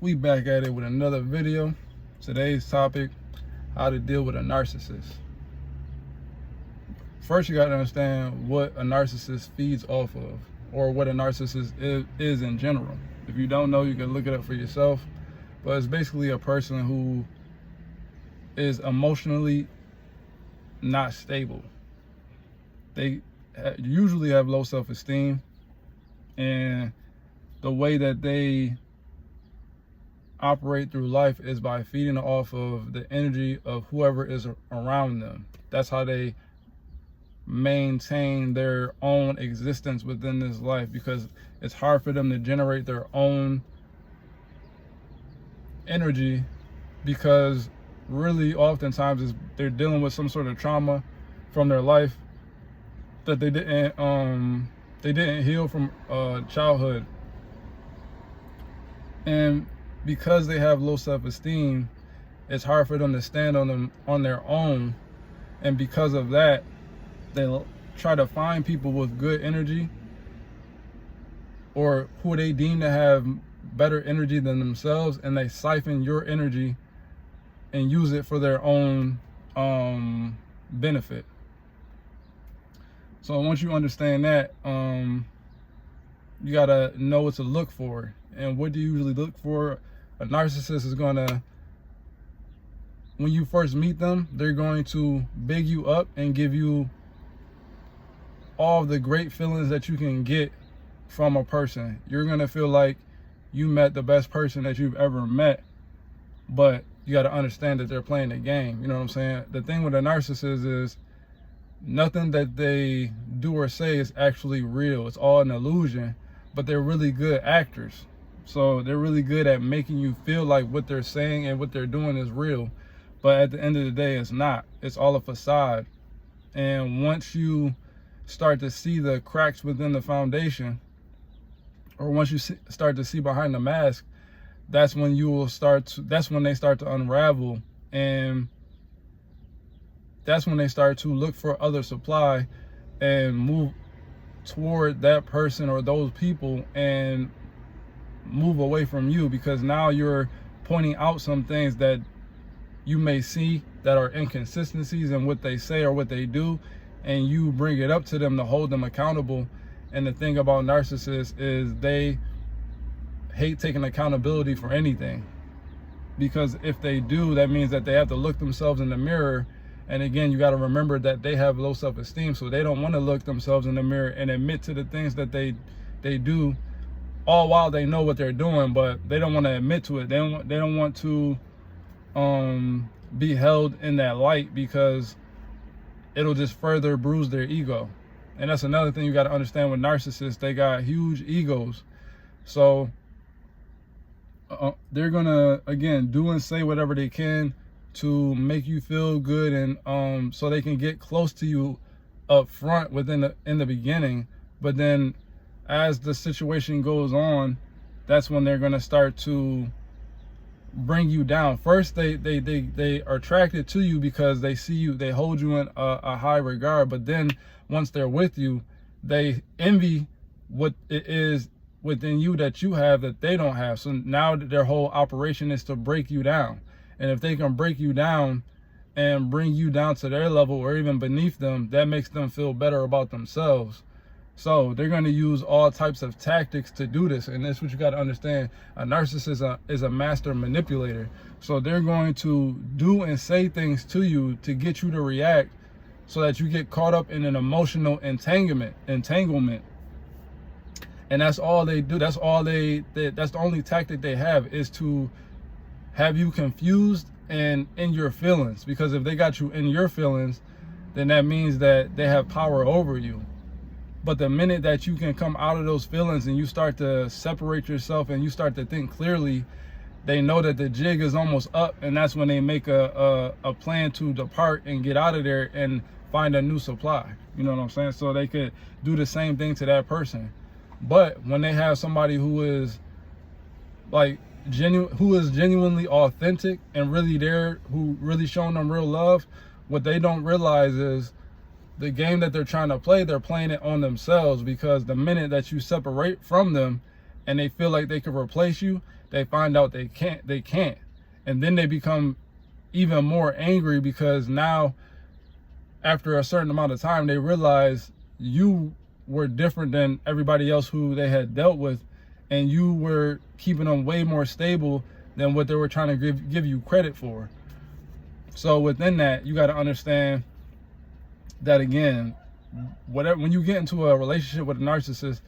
We back at it with another video. Today's topic, how to deal with a narcissist. First, you got to understand what a narcissist feeds off of, or what a narcissist is in general. If you don't know, you can look it up for yourself. But it's basically a person who is emotionally not stable. They usually have low self-esteem, and the way that they operate through life is by feeding off of the energy of whoever is around them. That's how they maintain their own existence within this life, because it's hard for them to generate their own energy, because really oftentimes they're dealing with some sort of trauma from their life that they didn't heal from childhood. And because they have low self-esteem, it's hard for them to stand on their own. And because of that, they try to find people with good energy, or who they deem to have better energy than themselves, and they siphon your energy and use it for their own benefit. So once you understand that, you gotta know what to look for. And what do you usually look for? A narcissist is gonna, when you first meet them, they're going to big you up and give you all the great feelings that you can get from a person. You're gonna feel like you met the best person that you've ever met, but you gotta understand that they're playing the game. You know what I'm saying? The thing with a narcissist is nothing that they do or say is actually real. It's all an illusion, but they're really good actors. So they're really good at making you feel like what they're saying and what they're doing is real. But at the end of the day, it's not. It's all a facade. And once you start to see the cracks within the foundation, or once you start to see behind the mask, that's when that's when they start to unravel, and that's when they start to look for other supply and move toward that person or those people and move away from you, because now you're pointing out some things that you may see that are inconsistencies in what they say or what they do, and you bring it up to them to hold them accountable. And the thing about narcissists is they hate taking accountability for anything, because if they do, that means that they have to look themselves in the mirror. And again, you got to remember that they have low self-esteem, so they don't want to look themselves in the mirror and admit to the things that they do, all while they know what they're doing, but they don't want to admit to it. They don't want to be held in that light, because it'll just further bruise their ego. And that's another thing you got to understand with narcissists. They got huge egos. So they're gonna, again, do and say whatever they can to make you feel good, and so they can get close to you up front in the beginning. But then as the situation goes on, that's when they're gonna start to bring you down. First, they are attracted to you because they see you, they hold you in a high regard. But then once they're with you, they envy what it is within you that you have that they don't have. So now their whole operation is to break you down. And if they can break you down and bring you down to their level or even beneath them, that makes them feel better about themselves. So they're going to use all types of tactics to do this. And that's what you got to understand. A narcissist is a master manipulator. So they're going to do and say things to you to get you to react, so that you get caught up in an emotional entanglement. And that's all they do. That's the only tactic they have, is to have you confused and in your feelings. Because if they got you in your feelings, then that means that they have power over you. But the minute that you can come out of those feelings and you start to separate yourself and you start to think clearly, they know that the jig is almost up, and that's when they make a plan to depart and get out of there and find a new supply. You know what I'm saying? So they could do the same thing to that person. But when they have somebody who is like genuinely authentic and really there, who really showing them real love, what they don't realize is the game that they're trying to play, they're playing it on themselves. Because the minute that you separate from them and they feel like they can replace you, they find out they can't. And then they become even more angry because now, after a certain amount of time, they realize you were different than everybody else who they had dealt with, and you were keeping them way more stable than what they were trying to give you credit for. So within that, you got to understand that, again, when you get into a relationship with a narcissist,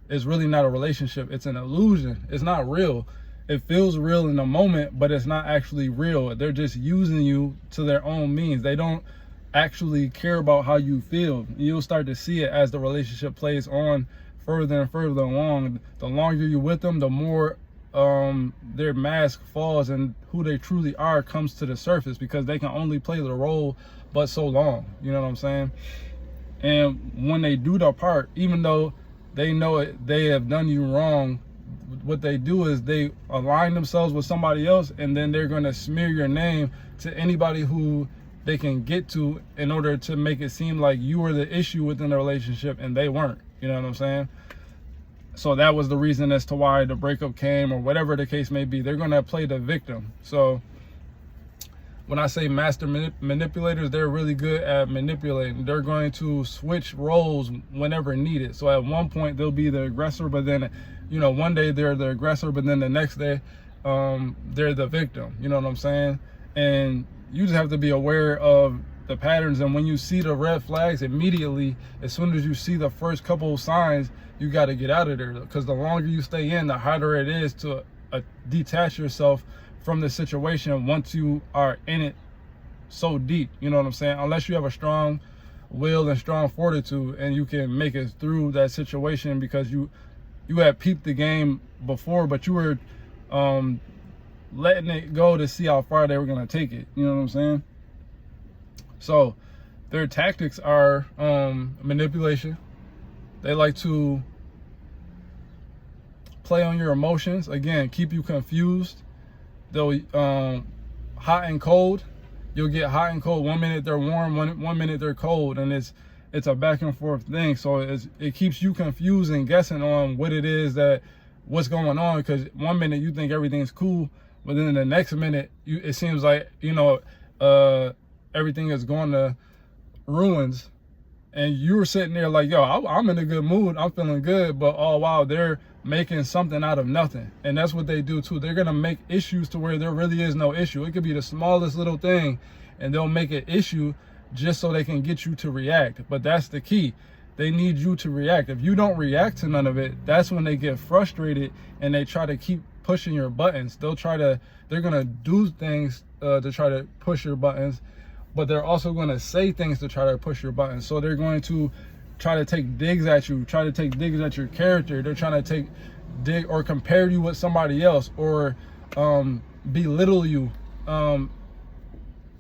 it's really not a relationship. It's an illusion. It's not real. It feels real in the moment, but it's not actually real. They're just using you to their own means. They don't actually care about how you feel. You'll start to see it as the relationship plays on further and further along. The longer you're with them, the more their mask falls and who they truly are comes to the surface, because they can only play the role but so long. You know what I'm saying? And when they do the part, even though they know it, they have done you wrong, what they do is they align themselves with somebody else, and then they're going to smear your name to anybody who they can get to in order to make it seem like you were the issue within the relationship and they weren't. You know what I'm saying? So that was the reason as to why the breakup came, or whatever the case may be. They're going to play the victim. So when I say master manipulators, they're really good at manipulating. They're going to switch roles whenever needed. So at one point they'll be the aggressor, but then, you know, one day they're the aggressor, but then the next day they're the victim. You know what I'm saying? And you just have to be aware of the patterns. And when you see the red flags, immediately, as soon as you see the first couple of signs, you got to get out of there, because the longer you stay in, the harder it is to detach yourself from the situation once you are in it so deep. You know what I'm saying? Unless you have a strong will and strong fortitude, and you can make it through that situation because you had peeped the game before, but you were letting it go to see how far they were going to take it. You know what I'm saying? So their tactics are manipulation. They like to play on your emotions. Again, keep you confused. They'll hot and cold. You'll get hot and cold. 1 minute they're warm, one minute they're cold, and it's a back and forth thing. So it keeps you confused and guessing on what it is what's going on, because 1 minute you think everything's cool, but then the next minute it seems like, you know, everything is going to ruins, and you were sitting there like, yo, I'm in a good mood, I'm feeling good, but oh wow, they're making something out of nothing. And that's what they do too. They're gonna make issues to where there really is no issue. It could be the smallest little thing, and they'll make an issue just so they can get you to react. But that's the key. They need you to react. If you don't react to none of it, that's when they get frustrated and they try to keep pushing your buttons. They're gonna do things to try to push your buttons, but they're also going to say things to try to push your buttons. So they're going to try to take digs at you, try to take digs at your character. They're trying to take dig or compare you with somebody else, or belittle you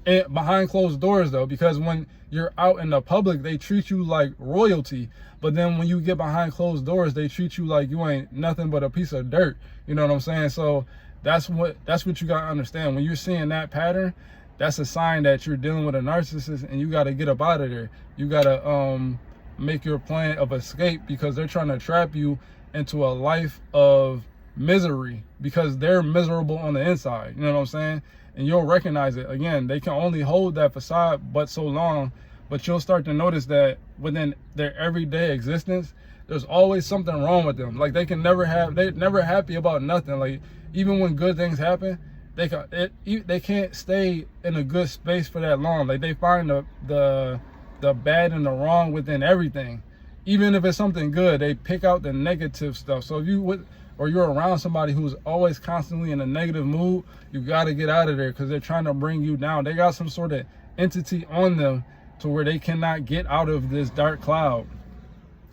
behind closed doors, though, because when you're out in the public, they treat you like royalty. But then when you get behind closed doors, they treat you like you ain't nothing but a piece of dirt. You know what I'm saying? So that's what you got to understand. When you're seeing that pattern, that's a sign that you're dealing with a narcissist, and you got to get up out of there. You got to make your plan of escape, because they're trying to trap you into a life of misery, because they're miserable on the inside. You know what I'm saying? And you'll recognize it. Again, they can only hold that facade but so long, but you'll start to notice that within their everyday existence, there's always something wrong with them. Like they're never happy about nothing. Like even when good things happen, they can't stay in a good space for that long. Like they find the bad and the wrong within everything. Even if it's something good, they pick out the negative stuff. So if you're around somebody who's always constantly in a negative mood, you got to get out of there, because they're trying to bring you down. They got some sort of entity on them to where they cannot get out of this dark cloud.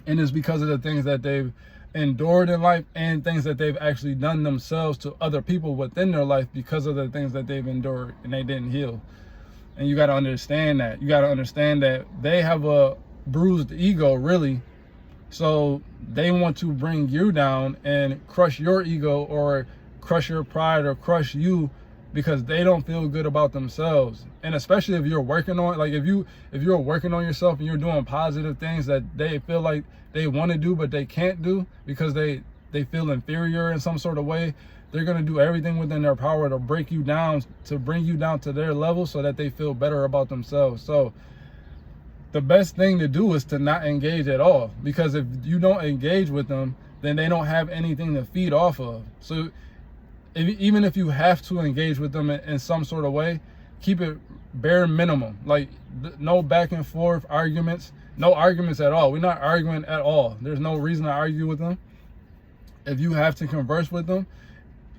And it's because of the things that they've endured in life, and things that they've actually done themselves to other people within their life because of the things that they've endured and they didn't heal. And you got to understand that. You got to understand that they have a bruised ego, really. So they want to bring you down and crush your ego, or crush your pride, or crush you, because they don't feel good about themselves. And especially if you're working on, like if you're working on yourself and you're doing positive things that they feel like they want to do but they can't do because they they feel inferior in some sort of way, they're going to do everything within their power to break you down, to bring you down to their level so that they feel better about themselves. So the best thing to do is to not engage at all, because if you don't engage with them, then they don't have anything to feed off of. So even if you have to engage with them in some sort of way, keep it bare minimum. Like no back and forth arguments, no arguments at all. We're not arguing at all. There's no reason to argue with them. If you have to converse with them,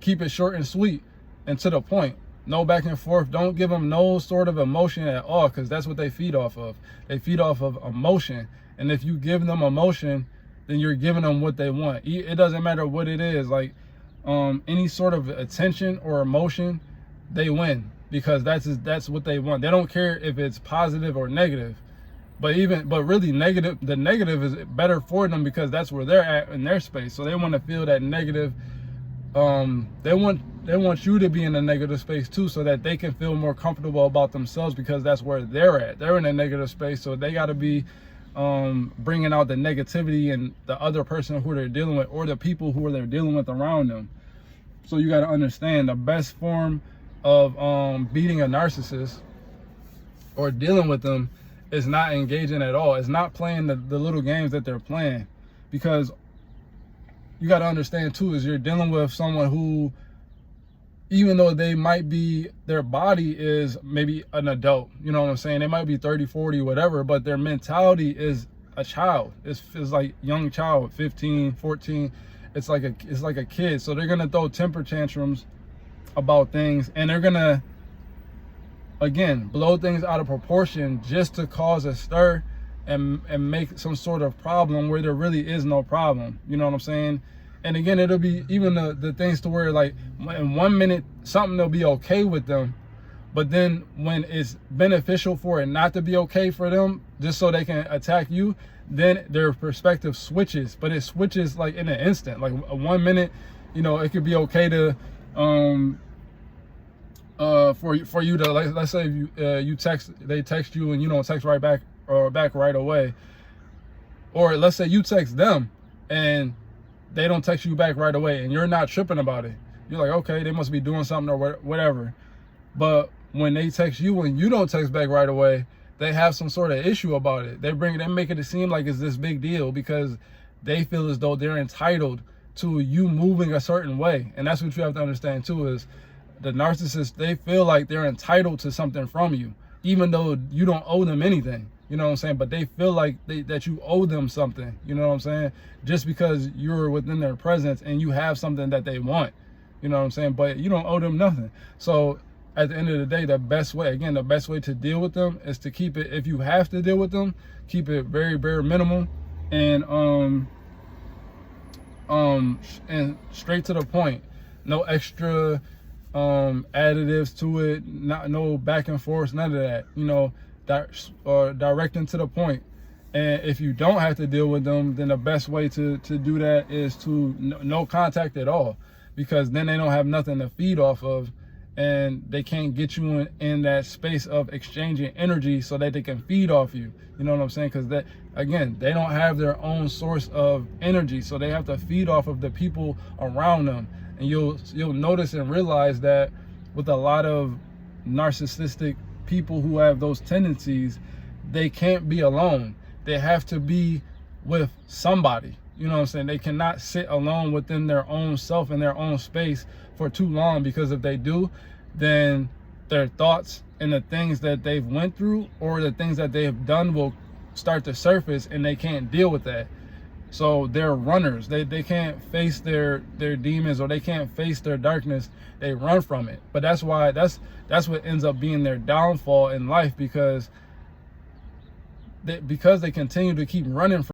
keep it short and sweet and to the point. No back and forth. Don't give them no sort of emotion at all, because that's what they feed off of. They feed off of emotion. And if you give them emotion, then you're giving them what they want. It doesn't matter what it is. Like any sort of attention or emotion, they win, because that's what they want. They don't care if it's positive or negative. But really the negative is better for them, because that's where they're at in their space. So they want to feel that negative. They want you to be in a negative space too, so that they can feel more comfortable about themselves, because that's where they're at. They're in a negative space, so they got to be bringing out the negativity in the other person who they're dealing with, or the people who they're dealing with around them. So you got to understand, the best form of beating a narcissist or dealing with them is not engaging at all. It's not playing the little games that they're playing, because you got to understand too, is you're dealing with someone who, even though they might be, their body is maybe an adult, you know what I'm saying? They might be 30, 40, whatever, but their mentality is a child. It's like young child, 15, 14. It's like a kid. So they're going to throw temper tantrums about things, and they're going to, again, blow things out of proportion just to cause a stir and make some sort of problem where there really is no problem. You know what I'm saying? And again, it'll be even the things to where, like, in 1 minute something will be okay with them, but then when it's beneficial for it not to be okay for them, just so they can attack you, then their perspective switches. But it switches like in an instant. Like 1 minute, you know, it could be okay to for you to, like, let's say they text you and you don't text right back or back right away, or let's say you text them and they don't text you back right away, and you're not tripping about it. You're like, okay, they must be doing something or whatever. But when they text you and you don't text back right away, they have some sort of issue about it. They make it seem like it's this big deal, because they feel as though they're entitled to you moving a certain way. And that's what you have to understand too, is the narcissist, they feel like they're entitled to something from you, even though you don't owe them anything. You know what I'm saying? But they feel like that you owe them something. You know what I'm saying? Just because you're within their presence and you have something that they want. You know what I'm saying? But you don't owe them nothing. So at the end of the day, the best way to deal with them is to keep it, if you have to deal with them, keep it very bare minimum, and straight to the point. No extra additives to it, no back and forth, none of that. You know, directing to the point. And if you don't have to deal with them, then the best way to do that is to no contact at all, because then they don't have nothing to feed off of, and they can't get you in that space of exchanging energy so that they can feed off you. You know what I'm saying? Because again, they don't have their own source of energy, so they have to feed off of the people around them. And you'll notice and realize that with a lot of narcissistic people who have those tendencies, they can't be alone. They have to be with somebody. You know what I'm saying? They cannot sit alone within their own self and their own space for too long, because if they do, then their thoughts and the things that they've went through or the things that they have done will start to surface, and they can't deal with that. So they're runners. They can't face their demons, or they can't face their darkness. They run from it. But that's why that's what ends up being their downfall in life, because they continue to keep running from